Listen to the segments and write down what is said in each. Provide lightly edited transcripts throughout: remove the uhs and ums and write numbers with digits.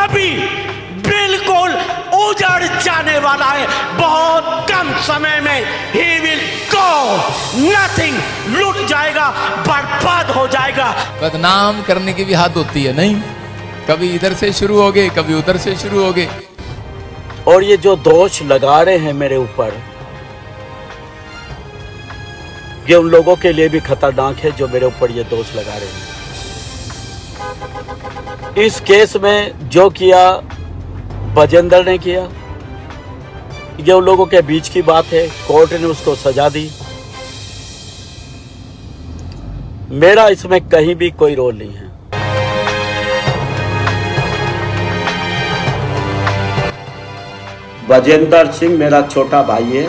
अभी बिल्कुल उजड़ जाने वाला है। बहुत कम समय में ही विल गो, नथिंग, लुट जाएगा, बर्बाद हो जाएगा। बदनाम करने की भी हद होती है, नहीं? कभी इधर से शुरू हो गए, कभी उधर से शुरू हो गए। और ये जो दोष लगा रहे हैं मेरे ऊपर, ये उन लोगों के लिए भी खतरनाक है जो मेरे ऊपर ये दोष लगा रहे हैं। इस केस में जो किया बजेंद्र ने किया, ये उन लोगों के बीच की बात है। कोर्ट ने उसको सजा दी, मेरा इसमें कहीं भी कोई रोल नहीं है। बजेंद्र सिंह मेरा छोटा भाई है,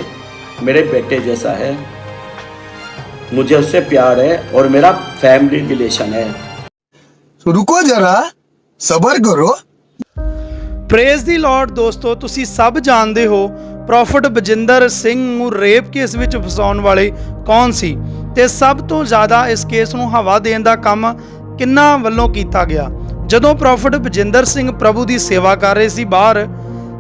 मेरे बेटे जैसा है, मुझे उससे प्यार है और मेरा फैमिली रिलेशन है। तो रुको जरा, सबर करो। ਪ੍ਰੇਜ਼ ਦੀ ਲਾਰਡ ਦੋਸਤੋ, ਤੁਸੀਂ ਸਭ ਜਾਣਦੇ ਹੋ ਪ੍ਰੋਫਟ ਬਜਿੰਦਰ ਸਿੰਘ ਨੂੰ ਰੇਪ ਕੇਸ ਵਿੱਚ ਫਸਾਉਣ ਵਾਲੇ ਕੌਣ ਸੀ ਤੇ ਸਭ ਤੋਂ ਜ਼ਿਆਦਾ ਇਸ ਕੇਸ ਨੂੰ ਹਵਾ ਦੇਣ ਦਾ ਕੰਮ ਕਿੰਨਾਂ ਵੱਲੋਂ ਕੀਤਾ ਗਿਆ। ਜਦੋਂ ਪ੍ਰੋਫਟ ਬਜਿੰਦਰ ਸਿੰਘ ਪ੍ਰਭੂ ਦੀ ਸੇਵਾ ਕਰ ਰਹੇ ਸੀ ਬਾਹਰ,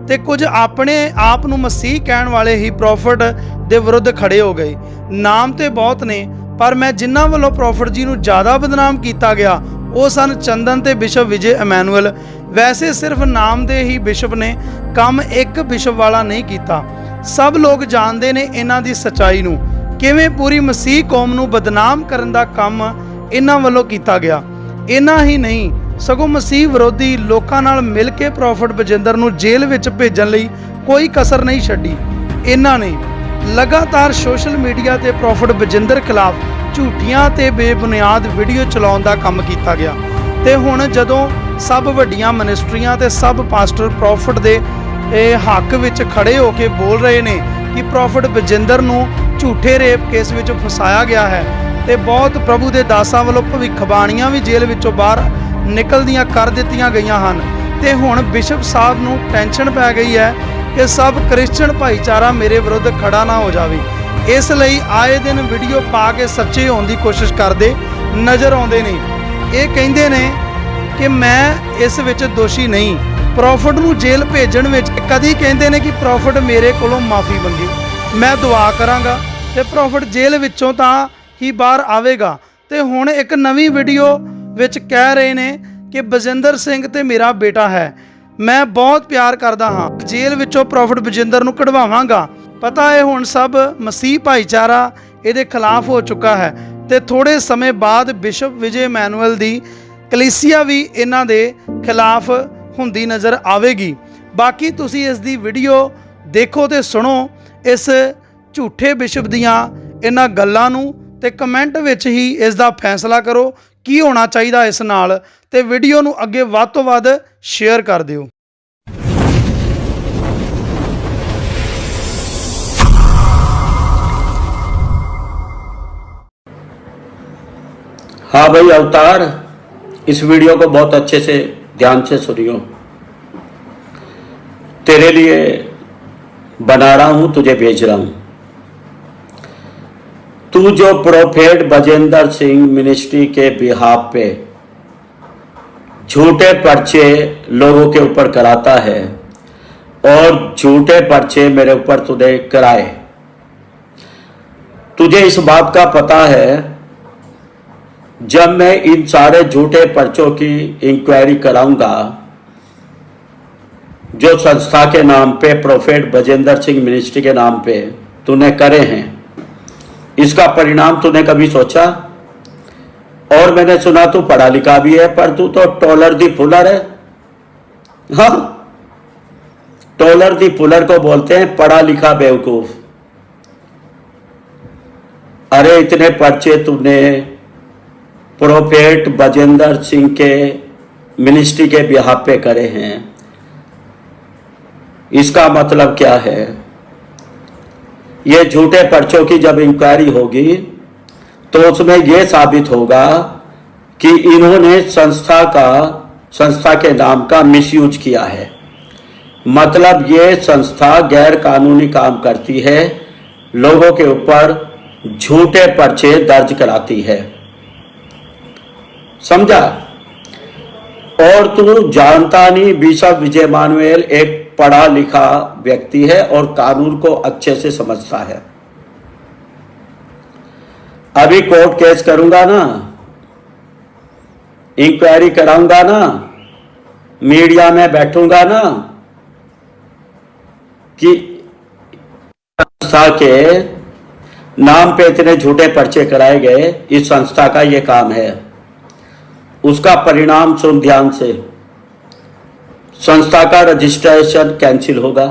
ਤੇ ਕੁਝ ਆਪਣੇ ਆਪ ਨੂੰ ਮਸੀਹ ਕਹਿਣ ਵਾਲੇ ਹੀ ਪ੍ਰੋਫਟ ਦੇ ਵਿਰੁੱਧ ਖੜੇ ਹੋ ਗਏ। ਨਾਮ ਤੇ ਬਹੁਤ ਨੇ, ਪਰ ਮੈਂ ਜਿਨ੍ਹਾਂ ਵੱਲੋਂ ਪ੍ਰੋਫਟ ਜੀ ਨੂੰ ਜ਼ਿਆਦਾ ਬਦਨਾਮ ਕੀਤਾ ਗਿਆ ਉਹ ਸਨ ਚੰਦਨ ਤੇ ਬਿਸ਼ਪ ਵਿਜੇ ਇਮੈਨੂਅਲ। ਵੈਸੇ ਸਿਰਫ ਨਾਮ ਦੇ ਹੀ ਬਿਸ਼ਪ ਨੇ, ਕੰਮ ਇੱਕ ਬਿਸ਼ਪ ਵਾਲਾ ਨਹੀਂ ਕੀਤਾ। ਸਭ ਲੋਕ ਜਾਣਦੇ ਨੇ ਇਹਨਾਂ ਦੀ ਸੱਚਾਈ ਨੂੰ, ਕਿਵੇਂ ਪੂਰੀ ਮਸੀਹ ਕੌਮ ਨੂੰ ਬਦਨਾਮ ਕਰਨ ਦਾ ਕੰਮ ਇਹਨਾਂ ਵੱਲੋਂ ਕੀਤਾ ਗਿਆ। ਇਹਨਾਂ ਹੀ ਨਹੀਂ ਸਗੋਂ ਮਸੀਹ ਵਿਰੋਧੀ ਲੋਕਾਂ ਨਾਲ ਮਿਲ ਕੇ ਪ੍ਰੋਫਟ ਬਜਿੰਦਰ ਨੂੰ ਜੇਲ੍ਹ ਵਿੱਚ ਭੇਜਣ ਲਈ ਕੋਈ ਕਸਰ ਨਹੀਂ ਛੱਡੀ। ਇਹਨਾਂ ਨੇ ਲਗਾਤਾਰ ਸੋਸ਼ਲ ਮੀਡੀਆ ਤੇ ਪ੍ਰੋਫਟ ਬਜਿੰਦਰ ਖਿਲਾਫ ਝੂਠੀਆਂ ਤੇ ਬੇਬੁਨਿਆਦ ਵੀਡੀਓ ਚਲਾਉਣ ਦਾ ਕੰਮ ਕੀਤਾ ਗਿਆ। ਤੇ ਹੁਣ ਜਦੋਂ ਸਭ ਵੱਡੀਆਂ ਮਿਨਿਸਟਰੀਆਂ ਤੇ ਸਭ ਪਾਸਟਰ ਪ੍ਰੋਫਟ ਦੇ ਹੱਕ ਵਿੱਚ ਖੜੇ ਹੋ ਕੇ ਬੋਲ ਰਹੇ ਨੇ ਕਿ ਪ੍ਰੋਫਟ ਬਜਿੰਦਰ ਨੂੰ ਝੂਠੇ ਰੇਪ ਕੇਸ ਵਿੱਚ ਫਸਾਇਆ ਗਿਆ ਹੈ, ਤੇ ਬਹੁਤ ਪ੍ਰਭੂ ਦੇ ਦਾਸਾਂ ਵੱਲੋਂ ਭਵਿੱਖਬਾਣੀਆਂ ਵੀ ਜੇਲ੍ਹ ਵਿੱਚੋਂ ਬਾਹਰ ਨਿਕਲਦੀਆਂ ਕਰ ਦਿੱਤੀਆਂ ਗਈਆਂ ਹਨ। ਤੇ ਹੁਣ ਬਿਸ਼ਪ ਸਾਹਿਬ ਨੂੰ ਟੈਨਸ਼ਨ ਪੈ ਗਈ ਹੈ ਕਿ ਸਭ ਕ੍ਰਿਸਚਨ ਭਾਈਚਾਰਾ ਮੇਰੇ ਵਿਰੁੱਧ ਖੜਾ ਨਾ ਹੋ ਜਾਵੇ। ਇਸ ਲਈ ਆਏ ਦਿਨ ਵੀਡੀਓ ਪਾ ਕੇ ਸੱਚੇ ਹੋਣ ਦੀ ਕੋਸ਼ਿਸ਼ ਕਰਦੇ ਨਜ਼ਰ ਆਉਂਦੇ ਨੇ। ਇਹ ਕਹਿੰਦੇ ਨੇ ਕਿ ਮੈਂ ਇਸ ਵਿੱਚ ਦੋਸ਼ੀ ਨਹੀਂ, ਪ੍ਰੋਫਟ ਨੂੰ ਜੇਲ੍ਹ ਭੇਜਣ ਵਿੱਚ ਕਦੀ ਕਹਿੰਦੇ ਨੇ ਕਿ ਪ੍ਰੋਫਟ ਮੇਰੇ ਕੋਲੋਂ ਮਾਫੀ ਮੰਗੇ, ਮੈਂ ਦੁਆ ਕਰਾਂਗਾ ਤੇ ਪ੍ਰੋਫਟ ਜੇਲ੍ਹ ਵਿੱਚੋਂ ਤਾਂ ਹੀ ਬਾਹਰ ਆਵੇਗਾ। ਤੇ ਹੁਣ ਇੱਕ ਨਵੀਂ ਵੀਡੀਓ ਵਿੱਚ ਕਹਿ ਰਹੇ ਨੇ ਕਿ ਬਜਿੰਦਰ ਸਿੰਘ ਤੇ ਮੇਰਾ ਬੇਟਾ ਹੈ, ਮੈਂ ਬਹੁਤ ਪਿਆਰ ਕਰਦਾ ਹਾਂ, ਜੇਲ੍ਹ ਵਿੱਚੋਂ ਪ੍ਰੋਫਟ ਬਜਿੰਦਰ ਨੂੰ ਕਢਵਾਵਾਂਗਾ। ਪਤਾ ਹੈ ਹੁਣ ਸਭ ਮਸੀਹ ਭਾਈਚਾਰਾ ਇਹਦੇ ਖਿਲਾਫ ਹੋ ਚੁੱਕਾ ਹੈ ਤੇ ਥੋੜੇ ਸਮੇਂ ਬਾਅਦ ਬਿਸ਼ਪ ਵਿਜੇ ਇਮੈਨੂਅਲ ਦੀ ਕਲੀਸਿਆ ਵੀ ਇਹਨਾਂ ਦੇ ਖਿਲਾਫ ਹੁੰਦੀ ਨਜ਼ਰ ਆਵੇਗੀ। ਬਾਕੀ ਤੁਸੀਂ ਇਸ ਦੀ ਵੀਡੀਓ ਦੇਖੋ ਤੇ ਸੁਣੋ ਇਸ ਝੂਠੇ ਬਿਸ਼ਪ ਦੀਆਂ ਇਹਨਾਂ ਗੱਲਾਂ ਨੂੰ, ਤੇ ਕਮੈਂਟ ਵਿੱਚ ਹੀ ਇਸ ਦਾ ਫੈਸਲਾ ਕਰੋ ਕੀ ਹੋਣਾ ਚਾਹੀਦਾ ਇਸ ਨਾਲ, ਤੇ ਵੀਡੀਓ ਨੂੰ ਅੱਗੇ ਵੱਧ ਤੋਂ ਵੱਧ ਸ਼ੇਅਰ ਕਰ ਦਿਓ। हाँ भाई अवतार, इस वीडियो को बहुत अच्छे से ध्यान से सुनियो। तेरे लिए बना रहा हूं, तुझे भेज रहा हूं। तू जो प्रोफेट बजेंद्र सिंह मिनिस्ट्री के बिहाफ पे झूठे पर्चे लोगों के ऊपर कराता है और झूठे पर्चे मेरे ऊपर तूने कराए, तुझे इस बात का पता है जब मैं इन सारे झूठे पर्चों की इंक्वायरी कराऊंगा जो संस्था के नाम पे प्रोफेट बजेंद्र सिंह मिनिस्ट्री के नाम पे तूने करे हैं, इसका परिणाम तूने कभी सोचा? और मैंने सुना तू पढ़ा लिखा भी है, पर तू तो टोलर दी पुलर है। हाँ, टोलर दी पुलर को बोलते हैं पढ़ा लिखा बेवकूफ। अरे इतने पर्चे तूने प्रोफेट बजेंद्र सिंह के मिनिस्ट्री के बिहाफ पे करे हैं, इसका मतलब क्या है? ये झूठे पर्चों की जब इंक्वायरी होगी तो उसमें यह साबित होगा कि इन्होंने संस्था के नाम का मिसयूज किया है। मतलब ये संस्था गैर कानूनी काम करती है, लोगों के ऊपर झूठे पर्चे दर्ज कराती है, समझा? और तू जानता नहीं, बिशप विजय मानुएल एक पढ़ा लिखा व्यक्ति है और कानून को अच्छे से समझता है। अभी कोर्ट केस करूंगा ना, इंक्वायरी कराऊंगा ना, मीडिया में बैठूंगा ना कि संस्था के नाम पे इतने झूठे पर्चे कराए गए, इस संस्था का ये काम है। उसका परिणाम सुन ध्यान से, संस्था का रजिस्ट्रेशन कैंसिल होगा,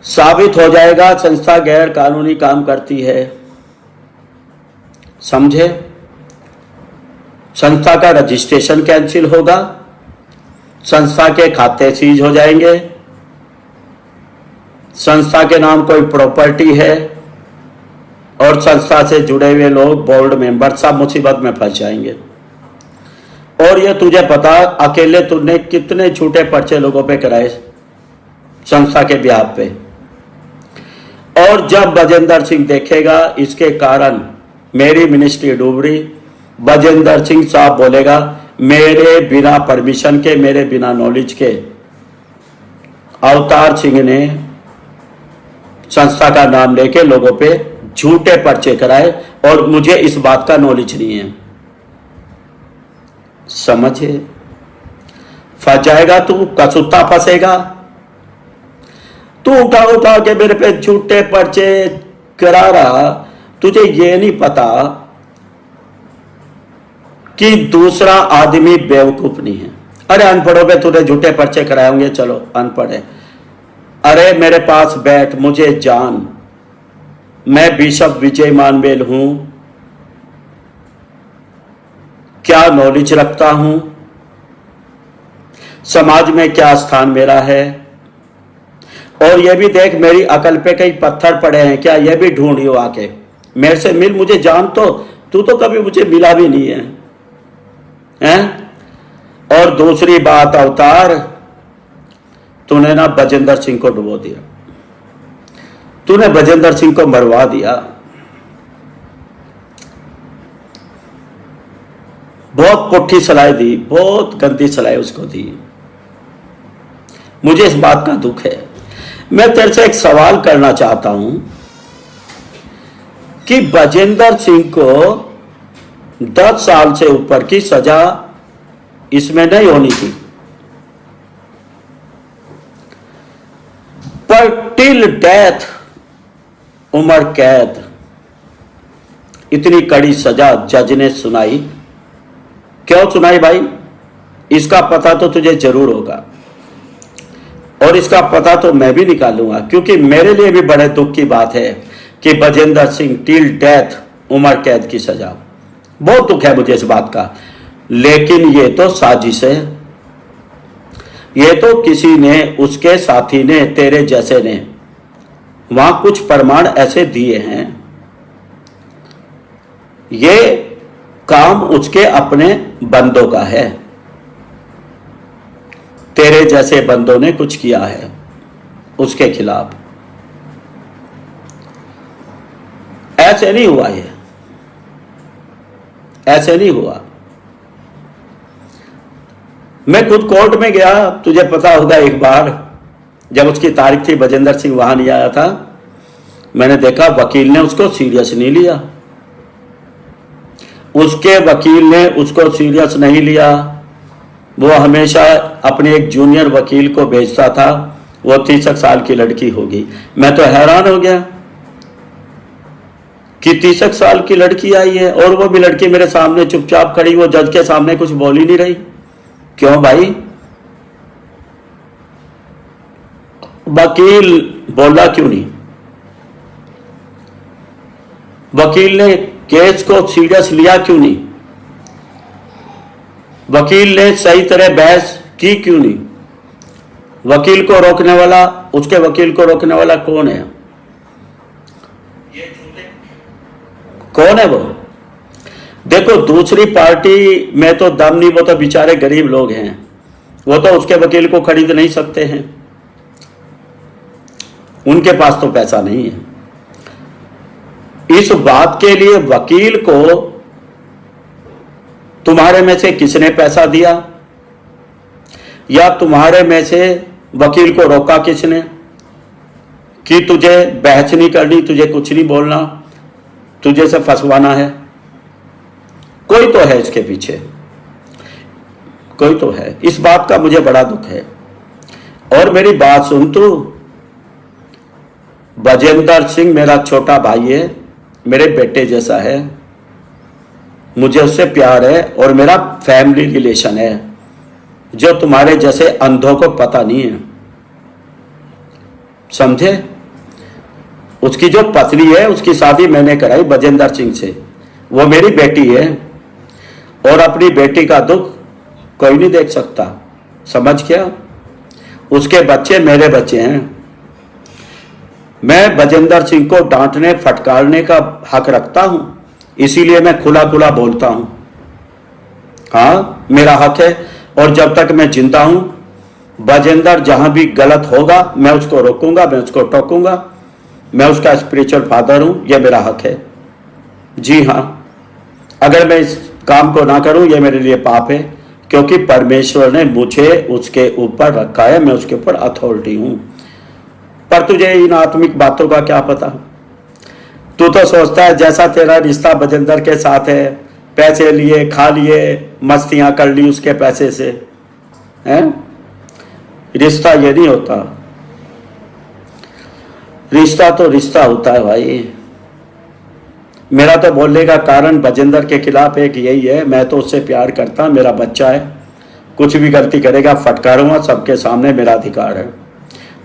साबित हो जाएगा संस्था गैर कानूनी काम करती है, समझे? संस्था का रजिस्ट्रेशन कैंसिल होगा, संस्था के खाते सीज हो जाएंगे, संस्था के नाम कोई प्रॉपर्टी है और संस्था से जुड़े हुए लोग, बोर्ड मेंबर सब मुसीबत में फंस जाएंगे। और ये तुझे पता, अकेले तूने कितने झूठे पर्चे लोगों पे कराए संस्था के ब्याह पे। और जब बजेंद्र सिंह देखेगा इसके कारण मेरी मिनिस्ट्री डूब रही, बजेंद्र सिंह साहब बोलेगा मेरे बिना परमिशन के, मेरे बिना नॉलेज के अवतार सिंह ने संस्था का नाम लेके लोगों पे झूठे पर्चे कराए और मुझे इस बात का नॉलेज नहीं है। समझे? फंस जाएगा तू, कसूता फंसेगा तू। उठा उठा के मेरे पे झूठे पर्चे करा रहा, तुझे ये नहीं पता कि दूसरा आदमी बेवकूफ नहीं है। अरे अनपढ़ों पे तूने झूठे पर्चे कराए होंगे, चलो अनपढ़ है। अरे मेरे पास बैठ, मुझे जान, मैं बिशप विजय मानुएल हूं, क्या नॉलेज रखता हूं, समाज में क्या स्थान मेरा है। और यह भी देख मेरी अकल पे कई पत्थर पड़े हैं क्या, यह भी ढूंढियो आके मेरे से मिल, मुझे जान तो, तू तो कभी मुझे मिला भी नहीं है, हैं? और दूसरी बात अवतार, तूने ना बजेंद्र सिंह को डुबो दिया, तूने बजेंद्र सिंह को मरवा दिया। बहुत पुट्ठी सलाह दी, बहुत गंदी सलाह उसको दी। मुझे इस बात का दुख है। मैं तेरे से एक सवाल करना चाहता हूं कि बजेंद्र सिंह को 10 साल से ऊपर की सजा इसमें नहीं होनी थी, पर टिल डेथ उम्र कैद, इतनी कड़ी सजा जज ने सुनाई। क्यों सुनाई भाई? इसका पता तो तुझे जरूर होगा और इसका पता तो मैं भी निकालूंगा, क्योंकि मेरे लिए भी बड़े दुख की बात है कि बजेंद्र सिंह टिल डेथ उम्र कैद की सजा। बहुत दुख है मुझे इस बात का, लेकिन ये तो साजिश है। ये तो किसी ने, उसके साथी ने, तेरे जैसे ने वहां कुछ प्रमाण ऐसे दिए हैं। ये काम उसके अपने बंदों का है, तेरे जैसे बंदों ने कुछ किया है उसके खिलाफ। ऐसे नहीं हुआ, ये ऐसे नहीं हुआ। मैं खुद कोर्ट में गया, तुझे पता होगा, एक बार जब उसकी तारीख थी, बजेंद्र सिंह वहां नहीं आया था, मैंने देखा वकील ने उसको सीरियस नहीं लिया, उसके वकील ने उसको सीरियस नहीं लिया। वो हमेशा अपने एक जूनियर वकील को भेजता था, वो 30 साल की लड़की होगी। मैं तो हैरान हो गया कि 30 साल की लड़की आई है, और वो भी लड़की मेरे सामने चुपचाप खड़ी, वो जज के सामने कुछ बोल ही नहीं रही। क्यों भाई? वकील बोला क्यों नहीं? वकील ने केस को सीरियस लिया क्यों नहीं? वकील ने सही तरह बहस की क्यों नहीं? वकील को रोकने वाला, उसके वकील को रोकने वाला कौन है? कौन है वो? देखो, दूसरी पार्टी में तो दम नहीं, वो तो बेचारे गरीब लोग हैं, वो तो उसके वकील को खरीद नहीं सकते हैं, उनके पास तो पैसा नहीं है। इस बात के लिए वकील को तुम्हारे में से किसने पैसा दिया, या तुम्हारे में से वकील को रोका किसने कि तुझे बहस नहीं करनी, तुझे कुछ नहीं बोलना, तुझे से फंसवाना है? कोई तो है इसके पीछे, कोई तो है। इस बात का मुझे बड़ा दुख है। और मेरी बात सुन तू, बजेंद्र सिंह मेरा छोटा भाई है, मेरे बेटे जैसा है, मुझे उससे प्यार है और मेरा फैमिली रिलेशन है, जो तुम्हारे जैसे अंधों को पता नहीं है, समझे? उसकी जो पत्नी है उसकी शादी मैंने कराई बजेंद्र सिंह से, वो मेरी बेटी है, और अपनी बेटी का दुख कोई नहीं देख सकता, समझ गया? उसके बच्चे मेरे बच्चे हैं। मैं बजेंद्र सिंह को डांटने फटकारने का हक रखता हूं, इसीलिए मैं खुला खुला बोलता हूं। हाँ, मेरा हक है, और जब तक मैं जिंदा हूं, बजेंद्र जहां भी गलत होगा मैं उसको रोकूंगा, मैं उसको टोकूंगा। मैं उसका स्पिरिचुअल फादर हूं, यह मेरा हक है। जी हाँ, अगर मैं इस काम को ना करूं यह मेरे लिए पाप है, क्योंकि परमेश्वर ने मुझे उसके ऊपर रखा है, मैं उसके ऊपर अथॉरिटी हूं। पर तुझे इन आत्मिक बातों का क्या पता? तू तो सोचता है जैसा तेरा रिश्ता बजेंद्र के साथ है, पैसे लिए, खा लिए, मस्तियां कर ली उसके पैसे से, हैं? रिश्ता ये नहीं होता। रिश्ता तो रिश्ता होता है भाई। मेरा तो बोलने का कारण बजेंद्र के खिलाफ एक यही है, मैं तो उससे प्यार करता, मेरा बच्चा है, कुछ भी गलती करेगा फटकारूंगा सबके सामने, मेरा अधिकार है।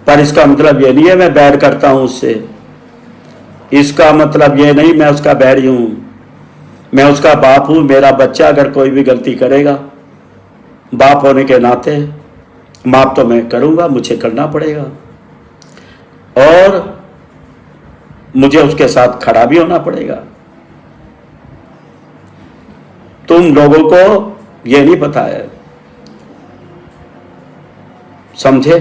पर इसका मतलब ये नहीं है मैं बैर करता हूं उससे, इसका मतलब ये नहीं मैं उसका बैरी हूं, मैं उसका बाप हूं। मेरा बच्चा अगर कोई भी गलती करेगा, बाप होने के नाते माफ तो मैं करूंगा, मुझे करना पड़ेगा, और मुझे उसके साथ खड़ा भी होना पड़ेगा। तुम लोगों को यह नहीं पता है, समझे?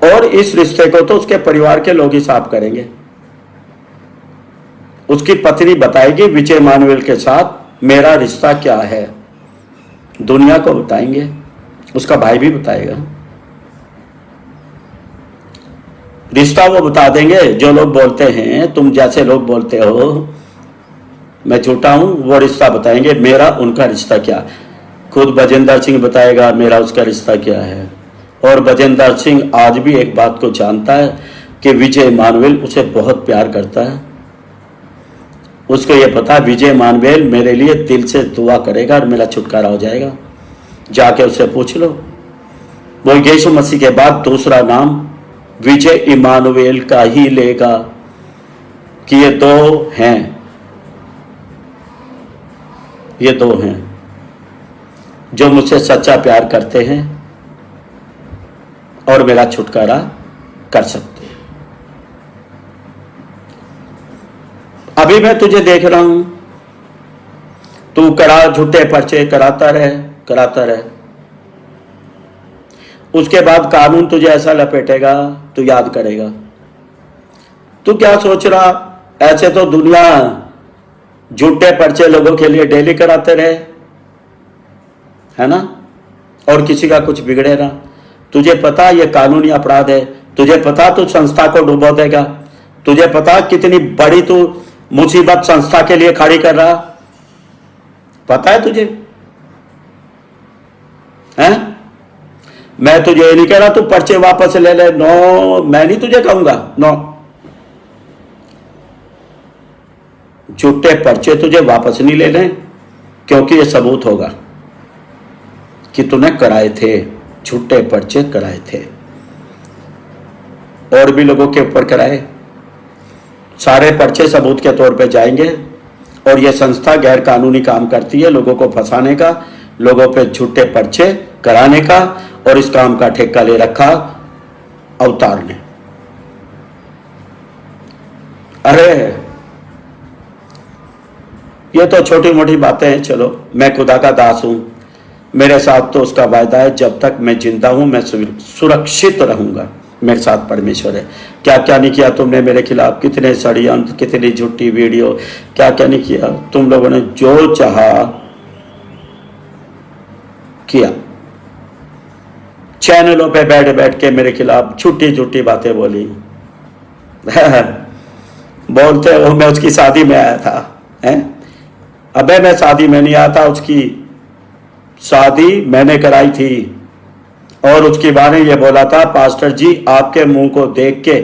और इस रिश्ते को तो उसके परिवार के लोग ही साफ करेंगे। उसकी पत्नी बताएगी विजय इमानुएल के साथ मेरा रिश्ता क्या है, दुनिया को बताएंगे, उसका भाई भी बताएगा। रिश्ता वो बता देंगे जो लोग बोलते हैं, तुम जैसे लोग बोलते हो मैं झूठा हूं, वो रिश्ता बताएंगे मेरा उनका रिश्ता क्या। खुद बजेंद्र सिंह बताएगा मेरा उसका रिश्ता क्या है। और बजेंद्र सिंह आज भी एक बात को जानता है कि विजय इमानुएल उसे बहुत प्यार करता है। उसको ये पता है विजय इमानुएल मेरे लिए दिल से दुआ करेगा और मेरा छुटकारा हो जाएगा। जाके उससे पूछ लो, वो यीशु मसीह के बाद दूसरा नाम विजय इमानुएल का ही लेगा, कि ये दो हैं, ये दो हैं जो मुझसे सच्चा प्यार करते हैं और मेरा छुटकारा कर सकते हैं। अभी मैं तुझे देख रहा हूं, तू करा झूठे पर्चे कराता रहे, उसके बाद कानून तुझे ऐसा लपेटेगा तू याद करेगा। तू क्या सोच रहा, ऐसे तो दुनिया झूठे पर्चे लोगों के लिए डेली कराते रहे, है ना, और किसी का कुछ बिगड़े ना। तुझे पता ये कानूनी अपराध है, तुझे पता तू संस्था को डुबो देगा, तुझे पता कितनी बड़ी तू मुसीबत संस्था के लिए खड़ी कर रहा, पता है तुझे? हैं? मैं तुझे ये नहीं कह रहा तू पर्चे वापस ले ले, नो, मैं नहीं तुझे कहूंगा, नो। झूठे पर्चे तुझे वापस नहीं लेने, क्योंकि ये सबूत होगा कि तूने कराए थे, झूठे पर्चे कराए थे, और भी लोगों के ऊपर कराए। सारे पर्चे सबूत के तौर पे जाएंगे, और यह संस्था गैर कानूनी काम करती है, लोगों को फंसाने का, लोगों पे झूठे पर्चे कराने का, और इस काम का ठेका ले रखा अवतार ने। अरे ये तो छोटी मोटी बातें हैं, चलो, मैं खुदा का दास हूं, मेरे साथ तो उसका वायदा है जब तक मैं जिंदा हूं मैं सुरक्षित रहूंगा, मेरे साथ परमेश्वर है। क्या क्या नहीं किया तुमने मेरे खिलाफ, कितने षड्यंत्र, कितनी झूठी वीडियो, क्या क्या नहीं किया। तुम लोगों ने जो चाहा किया। चैनलों पे बैठ बैठ के मेरे खिलाफ झूठी झूठी बातें बोली। बोलते हो मैं उसकी शादी में आया था, हैं? अबे मैं शादी में नहीं आया था, उसकी शादी मैंने कराई थी। और उसके बारे में ये बोला था, पास्टर जी आपके मुंह को देख के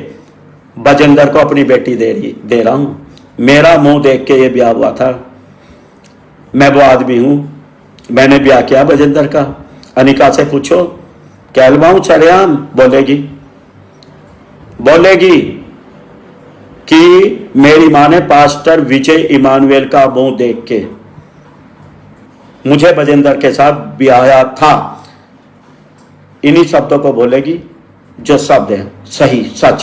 बजिंदर को अपनी बेटी दे रहा हूं। मेरा मुंह देख के ये ब्याह हुआ था। मैं वो आदमी हूं, मैंने ब्याह किया बजिंदर का। अनिका से पूछो, कहलवाऊं सरेआम बोलेगी कि मेरी मां ने पास्टर विजय इमानुएल का मुंह देख के मुझे बजिंदर के साथ ब्याया था। इन्हीं शब्दों को बोलेगी जो शब्द है सही सच।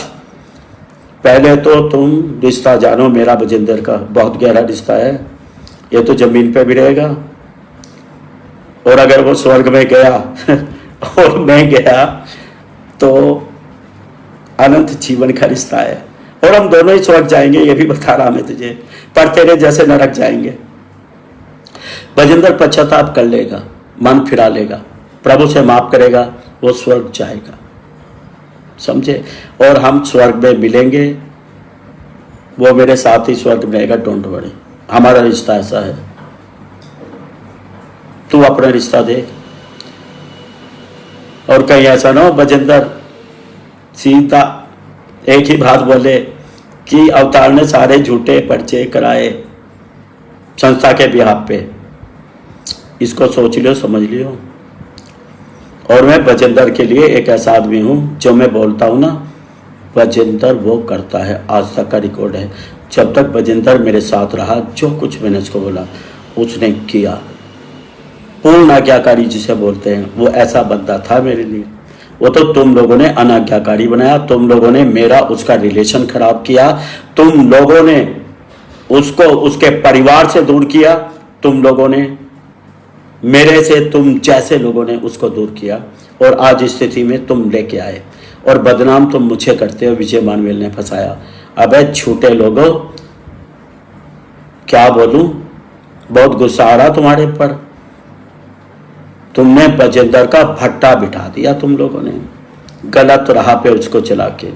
पहले तो तुम रिश्ता जानो मेरा बजिंदर का, बहुत गहरा रिश्ता है। ये तो जमीन पे भी रहेगा, और अगर वो स्वर्ग में गया और मैं गया तो अनंत जीवन का रिश्ता है। और हम दोनों ही स्वर्ग जाएंगे, ये भी बता रहा मैं तुझे, पर तेरे जैसे नरक जाएंगे। बजिंदर पश्चाताप कर लेगा, मन फिरा लेगा, प्रभु से माफ करेगा, वो स्वर्ग जाएगा, समझे। और हम स्वर्ग में मिलेंगे, वो मेरे साथ ही स्वर्ग में रहेगा, डोंट वरी। हमारा रिश्ता ऐसा है। तू अपना रिश्ता देख, और कहीं ऐसा ना हो बजिंदर सीधा एक ही बात बोले कि अवतार ने सारे झूठे पर्चे कराए संस्था के बिहाफ पे। इसको सोच लियो, समझ लियो। और मैं बजिंदर के लिए एक ऐसा आदमी हूं, जो मैं बोलता हूं ना, बजिंदर वो करता है। आज तक का रिकॉर्ड है, जब तक बजिंदर मेरे साथ रहा, जो कुछ मैंने उसको बोला उसने किया। पूर्ण आज्ञाकारी जिसे बोलते हैं, वो ऐसा बंदा था मेरे लिए। वो तो तुम लोगों ने अनाज्ञाकारी बनाया, तुम लोगों ने मेरा उसका रिलेशन खराब किया, तुम लोगों ने उसको उसके परिवार से दूर किया, तुम लोगों ने मेरे से, तुम जैसे लोगों ने उसको दूर किया, और आज इस स्थिति में तुम लेके आए, और बदनाम तुम मुझे करते हो। विजय इमानुएल ने फंसाया। अबे झूठे लोगों, क्या बोलूं, बहुत गुस्सा आ रहा तुम्हारे पर। तुमने बजिंदर का भट्टा बिठा दिया, तुम लोगों ने गलत राह पे उसको चला के।